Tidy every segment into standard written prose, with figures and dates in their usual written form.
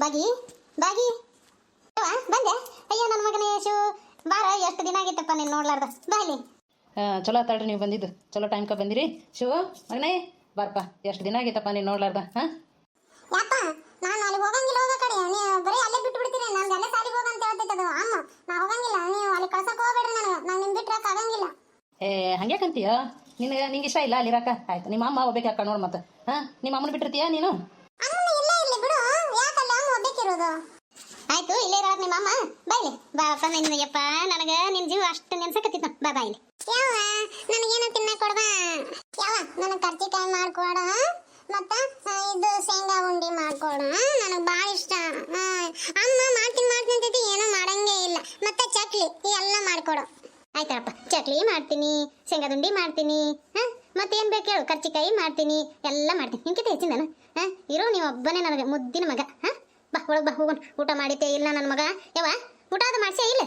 ಬಾಗಿ ಬಾಗಿ ಬಂದೆ. ಅಯ್ಯೋ ನನ್ನ ಮಗನೇ ಯಶು ಬಾರ, ಎಷ್ಟು ದಿನ ಆಗಿತ್ತಪ್ಪ ನೀನು ನೋಡ್ಲಾರ್ದ. ಬಾಯ್ಲಿ ಚಲೋ ಆತಾಳ್ರಿ ನೀವು ಬಂದಿದ್ದು, ಚಲೋ ಟೈಮ್ಕ ಬಂದಿರಿ. ಶಿವ ಮಗನೇ ಬಾರಪ್ಪ, ಎಷ್ಟು ದಿನ ಆಗಿತ್ತಪ್ಪ ನೀನು ನೋಡ್ಲಾರ್ದ. ಹಾಂ ಯಾಪ ನಾನು ಅಲ್ಲಿ ಹೋಗಂಗಿಲ್ಲ, ಹೋಗೋ ಕಡೆ ನೀವು ಬರೀ ಅಲ್ಲೇ ಬಿಟ್ಟು ಬಿಡ್ತೀರಿ. ನಮ್ಗೆ ಅಲ್ಲೇ ಸಾಲಿಗೆ ಹೋಗ ಅಂತ ಹೇಳ್ತೈತದು ಅಮ್ಮ. ನಾ ಹೋಗಂಗಿಲ್ಲ, ನೀವು ಅಲ್ಲಿ ಕಳ್ಸಕ್ಕೆ ಹೋಗ್ಬೇಡ್ರಿ. ನಾನು ನಿಮ್ ಬಿಟ್ರಕ್ಕೆ ಆಗಂಗಿಲ್ಲ. ಹಂಗ್ಯಾಕಂತೀಯ? ನಿಂಗೆ ಇಷ್ಟ ಇಲ್ಲ ಅಲ್ಲಿರಾಕ? ಆಯ್ತು, ನಿಮ್ಮ ಅಮ್ಮ ಒಬ್ಬಕ್ಕೆ ಹಾಕ ನೋಡು ಮತ್ತೆ. ಹಾಂ ನಿಮ್ಮ ಅಮ್ಮನ ಬಿಟ್ಟಿರ್ತೀಯ ನೀನು? ಅಮ್ಮ ಇಲ್ಲೇ ಇರ್ಲಿ ಬಿಡು, ಯಾಕಲ್ಲ ಅಮ್ಮ ಒಬ್ಬಕ್ಕಿರೋದು. ಆಯ್ತು ಇಲ್ಲೇ ಇರೋದು ನಿಮ್ಮ ಅಮ್ಮ. ಬಾಯ್ಲಿ ಬಾಪ್ಪ, ನಿನ್ಯಪ್ಪ ನನಗೆ ನಿನ್ನ ಜೀವ ಅಷ್ಟು ನೆನ್ಸಕತ್ತಿತ್ತು. ಬಾ ಬಾಯ್ಲಿ. ಯಾವ ನನಗೇನು ತಿನ್ನಕ್ಕೆ ಕೊಡ್ಬಾ? ಯಾವ ನನಗೆ ಕರ್ಚಿಕಾಯಿ ಮಾಡ್ಕೊಡ, ಮತ್ತ ಇದು ಶೇಂಗಾ ಉಂಡಿ ಮಾಡ್ಕೊಡ, ನನಗೆ ಭಾಳ ಇಷ್ಟ. ಅಮ್ಮ ಮಾಡ್ತೀನಿ ಅಂತೈತಿ, ಏನೂ ಮಾಡಂಗೇ ಇಲ್ಲ. ಮತ್ತೆ ಚಕ್ಲಿ ಎಲ್ಲ ಮಾಡ್ಕೊಡು. ಆಯ್ತಪ್ಪ, ಚಕ್ಲಿ ಮಾಡ್ತೀನಿ, ಶೇಂಗಾದ ಉಂಡಿ ಮಾಡ್ತೀನಿ. ಹಾಂ ಮತ್ತೇನು ಬೇಕು ಹೇಳು, ಕರ್ಚಿಕಾಯಿ ಮಾಡ್ತೀನಿ, ಎಲ್ಲ ಮಾಡ್ತೀನಿ. ನಿನ್ಕಿತ ಹೆಚ್ಚಿನ ನಾನು. ಹಾಂ ಇರೋ ನೀವು ಒಬ್ಬನೇ ನನಗೆ ಮುದ್ದಿನ ಮಗ. ಹಾಂ ಬಾ ಒಳಗೆ ಬಾ, ಹೋಗೋಣ. ಊಟ ಮಾಡಿದ್ದೆ ಇಲ್ಲ ನನ್ನ ಮಗ? ಯಾವ ಊಟ ಅದು ಮಾಡ್ಸೇ ಇಲ್ಲ?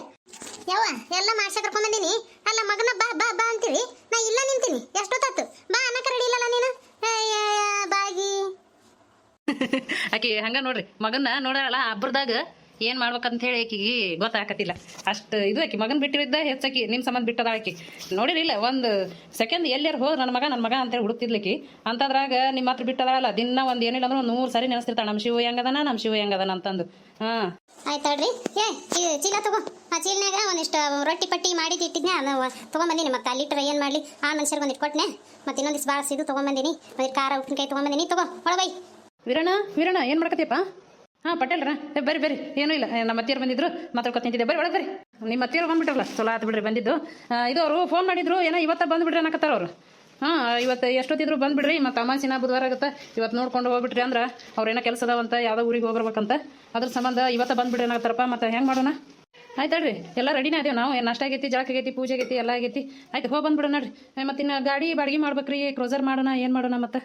ಯಾವ ಎಲ್ಲ ಮಾಡ್ಸ ಕರ್ಕೊಂಬಂದಿನಿ. ಅಲ್ಲ ಮಗನ ಬಾ ಬಾ ಬಾ ಅಂತೀರಿ, ನಾ ಇಲ್ಲ ನಿಂತೀನಿ. ಎಷ್ಟೊತ್ತಾತು? ಬಾ ಅನ್ನಕ್ಕೆ ರೆಡಿ ಇಲ್ಲಲ್ಲ ನೀನು. ಬಾಗಿ ಆಕಿ ಹಂಗ ನೋಡ್ರಿ, ಮಗನ್ನ ನೋಡಲ್ಲ ಅಬ್ಬರದಾಗ ಏನು ಮಾಡ್ಬೇಕಂತ ಹೇಳಿ ಆಕಿಗೆ ಗೊತ್ತಾಗತ್ತಿಲ್ಲ. ಅಷ್ಟು ಇದು ಆಕಿ ಮಗನ ಬಿಟ್ಟಿದ್ದ ಹೆಚ್ಚಾಕಿ ನಿಮ್ಮ ಸಂಬಂಧ ಬಿಟ್ಟದ. ಆಕಿ ನೋಡಿರಿಲ್ಲ ಒಂದು ಸೆಕೆಂಡ್ ಎಲ್ಲಾರು ಹೋಗಿ ನನ್ನ ಮಗ ಅಂತೇಳಿ ಹುಡುಕ್ತಿದ್ಲಿಕ್ಕಿ. ಅಂತದ್ರಾಗ ನಿಮ್ಮ ಹತ್ರ ಬಿಟ್ಟದಲ್ಲ ದಿನ ಒಂದು ಏನಿಲ್ಲ ಅಂದ್ರೆ ಒಂದು 100 ಸಾರಿ ನೆನೆಸ್ತಿರ್ತಾಳೆ, ನಮ್ಮ ಶಿವ ಹೆಂಗದನ ಅಂತಂದು. ಹಾಂ ಆಯ್ತಾಳ್ರಿ. ಚೀಲ ತಗೋ. ಆ ಚೀಲನಾಗ ಒಂದಿಷ್ಟು ರೊಟ್ಟಿ ಪಟ್ಟಿ ಮಾಡಿ ಇಟ್ಟಿದ್ನೆ, ಅದು ತೊಗೊಂಬಂದಿನಿ. ಮತ್ತೆ ಅಲ್ಲಿಟ್ರೆ ಏನು ಮಾಡಲಿ, ಆ ಮನುಷ್ಯರಿಗೆ ಒಂದಿಟ್ಟು ಕೊಟ್ಟನೆ. ಮತ್ತೆ ಇನ್ನೊಂದಿಷ್ಟು ಬಾಳಿಸಿ ಇದು ತೊಗೊಂಬಂದಿನಿ, ಒಂದಿಟ್ಟು ಖಾರ ಉಪ್ಪಿನಕಾಯಿ ತೊಗೊಂಬಂದಿನಿ. ತಗೋ ಒಳಬೈ. ವೀರಣ್ಣ ಏನು ಮಾಡ್ಕತಿಯಪ್ಪ? ಹಾಂ ಪಟೇಲ್ರ ಬರ್ರಿ ಏನೂ ಇಲ್ಲ, ನಮ್ಮ ಅತ್ತಿಯರು ಬಂದಿದ್ರು ಮಾತಾಡ್ಕೊತ ನಿಂತಿದ್ದೆ. ಒಳಗೆ ಬರ್ರಿ. ನಿಮ್ಮ ಅತ್ತಿಯರು ಬಂದ್ಬಿಟ್ರಲ್ಲ, ಚಲೋ ಆತು ಬಿಡ್ರಿ ಬಂದಿದ್ದು. ಇದು ಅವರು ಫೋನ್ ಮಾಡಿದ್ರು, ಏನೋ ಇವತ್ತು ಬಂದುಬಿಡ್ರಿ ಅನ್ನಕತ್ತಾರ ಅವರು. ಹಾಂ ಇವತ್ತು ಎಷ್ಟೊತ್ತಿದ್ರು ಬಂದುಬಿಡ್ರಿ, ಮತ್ತು ಅಮಾಸಿನ ಬುಧವಾರ ಆಗುತ್ತೆ, ಇವತ್ತು ನೋಡ್ಕೊಂಡು ಹೋಗ್ಬಿಟ್ರಿ ಅಂದ್ರೆ ಅವ್ರೇನೋ ಕೆಲಸ ಅದಾವಂತ, ಯಾವುದೋ ಊರಿಗೆ ಹೋಗ್ಬರ್ಬೇಕಂತ. ಅದ್ರ ಸಂಬಂಧ ಇವತ್ತು ಬಂದುಬಿಡ್ರಿ ಅನ್ನಕತ್ತಾರಪ್ಪ. ಮತ್ತು ಹೆಂಗೆ ಮಾಡೋಣ? ಆಯ್ತಲ್ರಿ, ಎಲ್ಲ ರೆಡಿನೇ ಅದೇವು ನಾವು. ನಾಷ್ಟ ಆಗೈತಿ, ಜಳಕ ಆಗೈತಿ, ಪೂಜೆ ಆಗೈತಿ, ಎಲ್ಲ ಆಗೈತಿ. ಆಯ್ತು ಹೋಗಿ ಬಂದ್ಬಿಡೋಣ ನೋಡ್ರಿ. ಮತ್ತು ಇನ್ನು ಗಾಡಿ ಬಾಡಿಗೆ ಮಾಡ್ಬೇಕ್ರಿ, ಕ್ರೋಸರ್ ಮಾಡೋಣ, ಏನು ಮಾಡೋಣ ಮತ್ತೆ?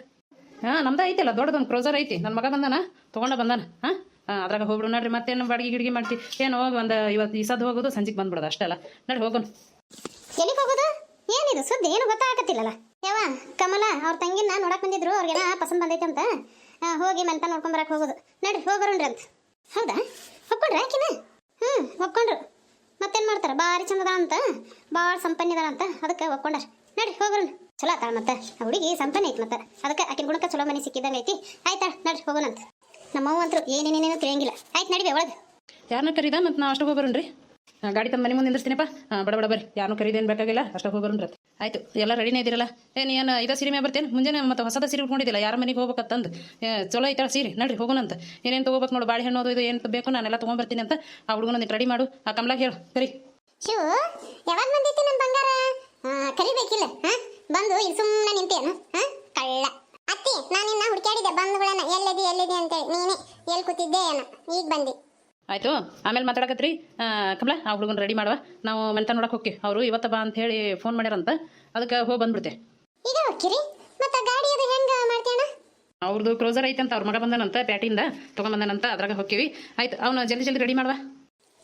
ಹಾಂ ನಮ್ದು ಐತಿಲ್ಲ ದೊಡ್ಡದೊಂದು ಕ್ರೋಸರ್ ಐತಿ. ನನ್ನ ಮಗ ಬಂದಾನ, ತೊಗೊಂಡು ಬಂದಾನ. ಹಾಂ ಅದ್ರಾಗ ಹೋಗ್ಬಿಡು ನೋಡ್ರಿ. ಮತ್ತೇನು ಬಾಡಿಗೆ ಗಿಡಿಗೆ ಮಾಡ್ತಿ ಏನು? ಹೋಗಿ ಒಂದು ಇವತ್ತು ಈ ಸದ್ದು ಹೋಗೋದು, ಸಂಜೆಗೆ ಬಂದ್ಬಿಡೋದು ಅಷ್ಟೆಲ್ಲ. ನೋಡಿ ಹೋಗೋಣ. ಎಲ್ಲಿಗೆ ಹೋಗೋದು? ಏನಿದು ಸುದ್ದಿ ಏನು ಗೊತ್ತಾಗತ್ತಿಲ್ಲಲ್ಲ? ಯಾವ ಕಮಲ ಅವ್ರ ತಂಗಿನ ನೋಡಕ್ ಬಂದಿದ್ರು, ಅವ್ರಿಗೆಲ್ಲ ಪಸಂದ್ ಬಂದೈತೆ ಅಂತ. ಹೋಗಿ ಮೆಂತ ನೋಡ್ಕೊಂಬರಕ್ಕೆ ಹೋಗೋದು. ನಡ್ರಿ ಹೋಗ್ಬರೋಣ್ರಿ ಅಂತ. ಹೌದಾ ಒಪ್ಕೊಂಡ್ರೆ ಆಕಿನ? ಒಪ್ಕೊಂಡ್ರು. ಮತ್ತೇನು ಮಾಡ್ತಾರೆ, ಭಾರಿ ಚಂದದ ಅಂತ, ಭಾಳ ಸಂಪನ್ನಿದಾಳ ಅಂತ, ಅದಕ್ಕೆ ಒಪ್ಕೊಂಡ್ರ. ನಡ್ರಿ ಹೋಗೋಣ. ಚಲೋ ಆತಾಳ ಮತ್ತೆ ಹುಡುಗಿ, ಸಂಪನ್ನ ಐತಿ ಮತ್ತೆ, ಅದಕ್ಕೆ ಆಕಿನ ಗುಣಕ್ಕೆ ಚಲೋ ಮನೆ ಸಿಕ್ಕಿದಂಗೆ ಐತಿ. ಆಯ್ತಾ ನಡ್ರಿ ಹೋಗೋಣಂತ. ನಮ್ಮವ್ವ ಅಂತೂ ಏನೇನೇನೇನೋ ತಿಳಿಯಂಗಿಲ್ಲ. ಆಯ್ತು ನಡಿವೆ ಒಳಗೆ. ಯಾರನ್ನ ಕರೀದ ಮತ್ತು ನಾವು ಅಷ್ಟು ಹೋಗ್ಬರೋಣ್ರಿ. ಗಾಡಿ ತಮ್ಮ ಮನೆ ಮುಂದೆ ನಿಂದಿರ್ತೀನಪ್ಪ. ಬಡ ಬರ್ರಿ, ಯಾರನ್ನೂ ಕರೀದೇನು ಬೇಕಾಗಿಲ್ಲ, ಅಷ್ಟು ಹೋಗ್ಬರೋಣ್ರಿ. ಆಯ್ತು ಎಲ್ಲ ರೆಡಿನೇ ಇದ್ದೀರಲ್ಲ? ಏನು ಇದೇ ಸೀರೆ ಮೇಲೆ ಬರ್ತೇನೆ ಮುಂಜಾನೆ, ಮತ್ತು ಹೊಸದ ಸೀರೆ ಉಟ್ಕೊಂಡಿದ್ದಿಲ್ಲ, ಯಾರ ಮನೆಗೆ ಹೋಗ್ಬೇಕಂತಂದು. ಚಲೋ ಐತಾಳ ಸೀರೆ, ನಡ್ರಿ ಹೋಗೋಣಂತ. ಏನೇನು ತೊಗೋಬೇಕು ನೋಡು, ಬಾಳೆಹಣ್ಣು ಅದು ಇದು ಏನು ಬೇಕು ನಾನೆಲ್ಲ ತೊಗೊಂಬರ್ತೀನಿ ಅಂತ. ಆ ಹುಡುಗನೊಂದಿಟ್ಟು ರೆಡಿ ಮಾಡು. ಆ ಕಮಲಾಗ ಹೇಳು ಕರಿ. ಶಿವ ಯಾವಾಗ ಬಂದೈತಿ ನನ್ನ ಬಂಗಾರ? ಕರಿಬೇಕಿಲ್ಲ? ಬಂದು ಇಲ್ಲಿ ಸುಮ್ಮನೆ ನಿಂತೇನು? ಕಳ್ಳ ಅತ್ತಿ, ನಾನಿನ್ನ ಹುಡುಕಾಡಿದೆ ಬಂಧುಗಳನ್ನ, ಎಲ್ಲಿದಿ ಅಂತೇಳಿ. ನೀನೇ ಎಲ್ಲಿ ಕೂತಿದ್ದೆ ಏನೋ, ಈಗ ಬಂದಿ. ಆಯಿತು, ಆಮೇಲೆ ಮಾತಾಡಕತ್ರಿ. ಕಮಲ ಆ ಹುಡುಗನ ರೆಡಿ ಮಾಡುವ, ನಾವು ಮೆಂತ ನೋಡಕ್ಕೆ ಹೋಗಿ. ಅವರು ಇವತ್ತು ಬಾ ಅಂತ ಹೇಳಿ ಫೋನ್ ಮಾಡ್ಯಾರಂತ, ಅದಕ್ಕೆ ಹೋಗಿ ಬಂದ್ಬಿಡ್ತೆ. ಈಗ ಹೋಗ್ತೀರಿ? ಮತ್ತೆ ಗಾಡಿ ಅದು ಹೆಂಗೆ ಮಾಡ್ತೇಣ? ಅವ್ರದ್ದು ಕ್ರೋಸರ್ ಐತೆ ಅಂತ, ಅವ್ರ ಮಗ ಬಂದಾನಂತ ಪ್ಯಾಟಿಯಿಂದ ತೊಗೊಂಬಂದಾನಂತ, ಅದ್ರಾಗ ಹೋಗ್ತೀವಿ. ಆಯ್ತು ಅವನು ಜಲ್ದಿ ರೆಡಿ ಮಾಡುವ.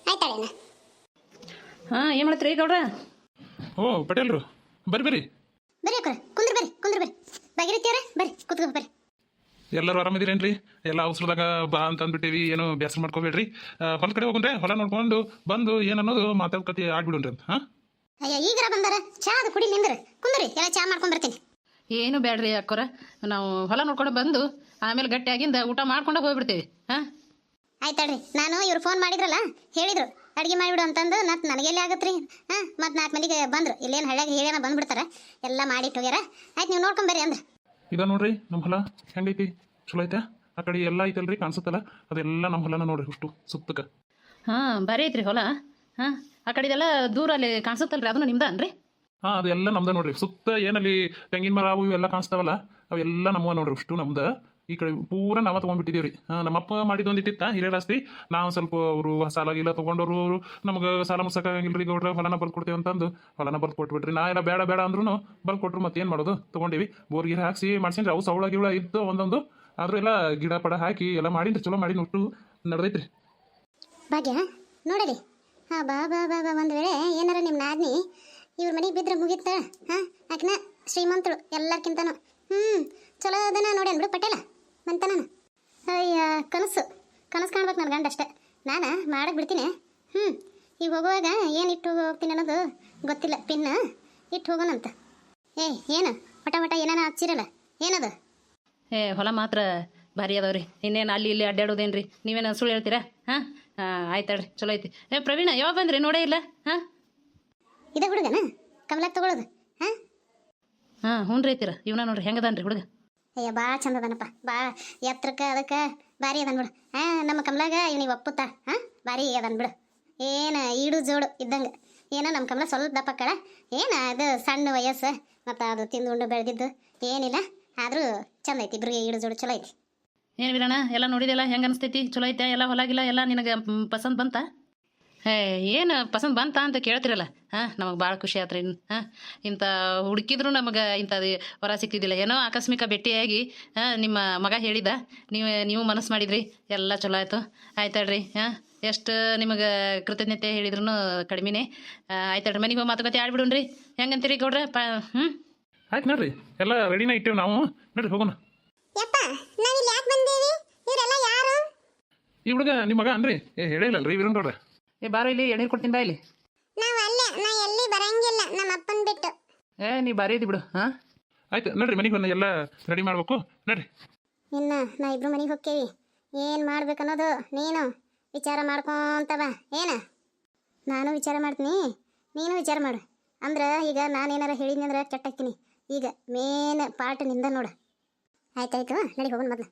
ಆಯ್ತಾಳೇನ? ಹಾಂ ಏನು ಮಾಡತ್ರಿ ಗೌಡ್ರ? ಓ ಪಟೇಲ್ರು ಬರ್ರಿ ಅಕ್ಕ, ಕುಂದ್ರ ಬರ್ರಿ. ಬಾಗಿರಿತ್ತೀವ್ರ ಬರ್ರಿ, ಕೂತ್ಕೊ ಬರ್ರಿ. ಎಲ್ಲರೂ ಆರಾಮಿದ್ದೀರೇನ್ರಿ? ಎಲ್ಲ ಅವಸರದಾಗ ಬಾ ಅಂತ ಅಂದ್ಬಿಟ್ಟಿವಿ, ಏನು ಬೇಸರ ಮಾಡ್ಕೋಬೇಡ್ರಿ. ಹೊಲ ಕಡೆ ಹೋಗ್ರೆ ಹೊಲ ನೋಡ್ಕೊಂಡು ಬಂದು ಏನನ್ನೋದು ಮಾತಾಡ್ಕತಿ ಆಡ್ಬಿಡುನ್ರಿ ಅಂತ. ಹಾಂ ಅಯ್ಯ ಈಗರ ಬಂದಾರ, ಚಾ ಅದು ಕುಡಿ ನಿಂದ್ರಿ, ಕುಂದ್ರಿ, ಎಲ್ಲ ಚಾ ಮಾಡ್ಕೊಂಡ್ ಬರ್ತೀನಿ. ಏನು ಬೇಡ್ರಿ ಅಕ್ಕೋರ, ನಾವು ಹೊಲ ನೋಡ್ಕೊಂಡು ಬಂದು ಆಮೇಲೆ ಗಟ್ಟಿಯಾಗಿಂದ ಊಟ ಮಾಡ್ಕೊಂಡು ಹೋಗ್ಬಿಡ್ತೇವೆ. ಹಾಂ ಆಯ್ತಾಳ್ರಿ. ನಾನು ಇವ್ರು ಫೋನ್ ಮಾಡಿದ್ರಲ್ಲ, ಹೇಳಿದ್ರು ಅಡುಗೆ ಮಾಡಿಬಿಡು ಅಂತಂದು. ನನಗೆಲ್ಲಿ ಆಗತ್ರಿ? ಮತ್ತು 4 ಮಂದಿಗೆ ಬಂದರು, ಇಲ್ಲೇನು ಹಳ್ಳಿಯಾಗ ಹೇಳೇನ ಬಂದ್ಬಿಡ್ತಾರೆ, ಎಲ್ಲ ಮಾಡಿಟ್ಟು ಹೋಗ್ಯಾರ. ಆಯ್ತು ನೀವು ನೋಡ್ಕೊಂಬರ್ರಿ ಅಂದ್ರೆ. ಈಗ ನೋಡ್ರಿ ನಮ್ಮ ಹೊಲ ಹೆಂಗೈತಿ, ಚಲೋ ಐತೆ. ಆ ಕಡೆ ಎಲ್ಲ ಐತಲ್ರಿ ಕಾಣಿಸುತ್ತಲ್ಲ, ಅದೆಲ್ಲ ನಮ್ಮ ಹೊಲನ ನೋಡ್ರಿ ಅಷ್ಟು ಸುತ್ತಕ್ಕೆ. ಹಾಂ ಬರೀ ಐತ್ರಿ ಹೊಲ. ಹಾಂ ಆ ಕಡೆದೆಲ್ಲ ದೂರ ಅಲ್ಲಿ ಕಾಣಿಸುತ್ತಲ್ರಿ, ಅದನ್ನು ನಿಮ್ದ ಅನ್ರಿ? ಹಾಂ ಅದೆಲ್ಲ ನಮ್ದ ನೋಡ್ರಿ. ಸುತ್ತ ಏನಲ್ಲಿ ತೆಂಗಿನ ಮರ ಅವು ಇವೆಲ್ಲ ಕಾಣಿಸ್ತಾವಲ್ಲ, ಅವೆಲ್ಲ ನಮ್ಮವ ನೋಡ್ರಿ ಅಷ್ಟು ನಮ್ದು. ಈ ಕಡೆ ಪೂರ ನಾವ ತೊಗೊಂಡ್ಬಿಟ್ಟಿದ್ದೀವಿ ರೀ. ನಮ್ಮಪ್ಪ ಮಾಡಿದ್ದು ಒಂದಿಟ್ಟಿತ್ತ ಹಿರಿಯರಾಸ್ತಿ, ನಾವು ಸ್ವಲ್ಪ ಅವರು ಸಾಲ ಇಲ್ಲ ತೊಗೊಂಡವರು, ಅವರು ನಮ್ಗೆ ಸಾಲ ಮುಸಕ್ಕಾಗಿಲ್ಲ ರೀ ಗೌಡ್ರ, ಹೊಲನ ಬರ್ದು ಕೊಡ್ತೇವೆ ಅಂತಂದು ಹೊಲನ ಬರ್ದು ಕೊಟ್ಬಿಟ್ರಿ. ನಾ ಎಲ್ಲ ಬೇಡ ಅಂದ್ರೂ ಬರ್ದು ಕೊಟ್ರು. ಮತ್ತೆ ಏನು ಮಾಡೋದು, ತೊಗೊಂಡಿವಿ. ಬೋರ್ ಗಿರ ಹಾಕ್ಸಿ ಮಾಡ್ಸಿನ್ರಿ, ಅವು ಸವಳ ಗಿವಳ ಇತ್ತು ಒಂದೊಂದು, ಆದ್ರೂ ಎಲ್ಲ ಗಿಡ ಪಡ ಹಾಕಿ ಎಲ್ಲ ಮಾಡಿನ್ರಿ, ಚಲೋ ಮಾಡಿ ಒಟ್ಟು ನಡೆದೈತ್ರಿ. ಭಾಗ್ಯ ನೋಡಲಿ. ಹಾಂ ಬಾ ಬಾ ಬಾ ಬಾ ಒಂದು ವೇಳೆ ಏನಾರ ನಿಮ್ಮ ನಾದ್ನಿ ಇವ್ರ ಮನೆಗೆ ಬಿದ್ದರೆ ಮುಗಿತ. ಆಕಿನ ಶ್ರೀಮಂತಳು ಎಲ್ಲರ್ಕಿಂತನೂ. ಚಲೋ ಅದನ್ನ ನೋಡ್ಯಾನ ಬಿಡು ಪಟೇಲ ಮಂತನ. ಅಯ್ಯ ಕನಸು ಕನಸು ಕಾಣ್ಬೇಕು ನನ್ನ ಗಂಡ ಅಷ್ಟೇ. ನಾನು ಮಾಡಕ್ಕೆ ಬಿಡ್ತೀನಿ. ಈಗ ಹೋಗುವಾಗ ಏನು ಇಟ್ಟು ಹೋಗ್ತೀನಿ ಅನ್ನೋದು ಗೊತ್ತಿಲ್ಲ. ಪಿನ್ ಇಟ್ಟು ಹೋಗೋಣಂತ. ಏನು ವಟ ವಟ ಏನಾನ ಹಚ್ಚಿರಲ್ಲ, ಏನದು? ಹೊಲ ಮಾತ್ರ ಭಾರಿ ಅದಾವ್ರಿ. ಇನ್ನೇನು ಅಲ್ಲಿ ಇಲ್ಲಿ ಅಡ್ಡಾಡೋದೇನ್ರಿ? ನೀವೇನು ಸುಳ್ಳು ಹೇಳ್ತೀರಾ? ಹಾಂ ಆಯ್ತಾಳ್ರಿ, ಚಲೋ ಐತಿ. ಪ್ರವೀಣ ಯಾವಾಗ ಬಂದ್ರಿ? ನೋಡೇ ಇಲ್ಲ. ಹಾಂ ಇದೇ ಹುಡುಗನ ಕಮಲಾಕ್ ತಗೊಳ್ಳೋದು? ಹ್ಞೂ ರೀ ಐತಿರ ಇವನ ನೋಡ್ರಿ ಹೆಂಗದಾನ್ರಿ ಹುಡುಗ. ಅಯ್ಯ ಭಾಳ ಚಂದ ಅದಾನಪ್ಪ, ಭಾಳ ಎತ್ತರಕ್ಕೆ ಅದಕ್ಕೆ ಭಾರಿ ಅದಾನ ಬಿಡು. ನಮ್ಮ ಕಮಲಾಗ ಇವನಿಗೆ ಒಪ್ಪುತ್ತಾ? ಭಾರಿ ಅದಾನ ಬಿಡು. ಏನು ಈಡು ಜೋಡು ಇದ್ದಂಗೆ. ಏನೋ ನಮ್ಮ ಕಮಲ ಸ್ವಲ್ಪ ದಪ್ಪಕ್ಕಳ, ಏನು ಅದು ಸಣ್ಣ ವಯಸ್ಸು, ಮತ್ತು ಅದು ತಿಂದು ಉಂಡು ಬೆಳೆದಿದ್ದು ಏನಿಲ್ಲ. ಆದರೂ ಚಂದ ಐತಿ, ಇಬ್ರಿಗೆ ಈಡು ಜೋಡು ಚಲೋ ಐತಿ. ಏನು ವೀರಣ್ಣ ಎಲ್ಲ ನೋಡಿದೆಲ್ಲ ಹೆಂಗೆ ಅನಿಸ್ತೈತಿ? ಚಲೋ ಐತೆ ಎಲ್ಲ ಹೊಲಾಗಿಲ್ಲ ಎಲ್ಲ ನಿನಗೆ ಪಸಂದ್ ಬಂತ? ಏನು ಪಸಂದ್ ಬಂತ ಅಂತ ಕೇಳ್ತಿರಲ್ಲ. ನಮಗೆ ಭಾಳ ಖುಷಿ ಆತ್ರಿ. ಇಂಥ ಹುಡುಕಿದ್ರು ನಮಗೆ ಇಂಥದ್ದು ಹೊರ ಸಿಕ್ತಿದ್ದಿಲ್ಲ. ಏನೋ ಆಕಸ್ಮಿಕ ಭೇಟಿಯಾಗಿ ನಿಮ್ಮ ಮಗ ಹೇಳಿದ, ನೀವು ಮನಸ್ಸು ಮಾಡಿದ್ರಿ, ಎಲ್ಲ ಚಲೋ ಆಯಿತು. ಆಯ್ತಾಳ್ರಿ. ಎಷ್ಟು ನಿಮಗೆ ಕೃತಜ್ಞತೆ ಹೇಳಿದ್ರು ಕಡಿಮೆನೇ. ಆಯ್ತಾಳ್ರಿ, ಮನೆಗೆ ಹೋಗಿ ಮಾತುಕತೆ ಆಡ್ಬಿಡುನ್ರಿ. ಹೆಂಗಂತೀರಿ ಗೌಡ್ರೆ? ಆಯ್ತು ನೋಡ್ರಿ, ಎಲ್ಲ ರೆಡಿನ ಇಟ್ಟೇವು ನಾವು. ನೋಡ್ರಿ ಹೋಗೋಣ. ಯಪ್ಪ ನಾವಿಲ್ಲಿ ಯಾಕೆ ಬಂದೀವಿ? ಇವರೆಲ್ಲ ಯಾರು? ಈ ಹುಡುಗ ನಿಮ್ಮ ಮಗ ಅನ್ರಿ? ಹೇಳಿಲ್ಲಲ್ರಿ ವೀರಣ್ಣ ಗೌಡ್ರೆ? ಬಾರೋ ಇಲ್ಲಿ ಎಣ್ಣೀರು ಕೊಡ್ತೀನಿ ಬಾ ಇಲ್ಲಿ. ನಾವು ಅಲ್ಲೇ, ನಾ ಎಲ್ಲಿ ಬರಂಗಿಲ್ಲ ನಮ್ಮ ಅಪ್ಪನ ಬಿಟ್ಟು. ನೀ ಬಾರಿ ಇದ್ದಿ ಬಿಡು. ಆಯ್ತು ನೋಡ್ರಿ, ಮನೆಗೆ ಬಂದು ಎಲ್ಲ ರೆಡಿ ಮಾಡ್ಬೇಕು. ನೋಡ್ರಿ ಇನ್ನು ನಾ ಇಬ್ರು ಮನೆಗೆ ಹೋಗ್ತೇವಿ. ಏನು ಮಾಡ್ಬೇಕನ್ನೋದು ನೀನು ವಿಚಾರ ಮಾಡ್ಕೊಂತವ. ಏನು ನಾನು ವಿಚಾರ ಮಾಡ್ತೀನಿ, ನೀನು ವಿಚಾರ ಮಾಡು. ಅಂದ್ರೆ ಈಗ ನಾನೇನಾರ ಹೇಳಿದ್ನಿ ಅಂದ್ರೆ ಕೆಟ್ಟಾಗ್ತೀನಿ. ಈಗ ಮೇನ್ ಪಾರ್ಟ್ ನಿಂದ ನೋಡು. ಆಯ್ತಾಯ್ತು, ನಡಿ ಹೋಗೋಣ ಮೊದಲು.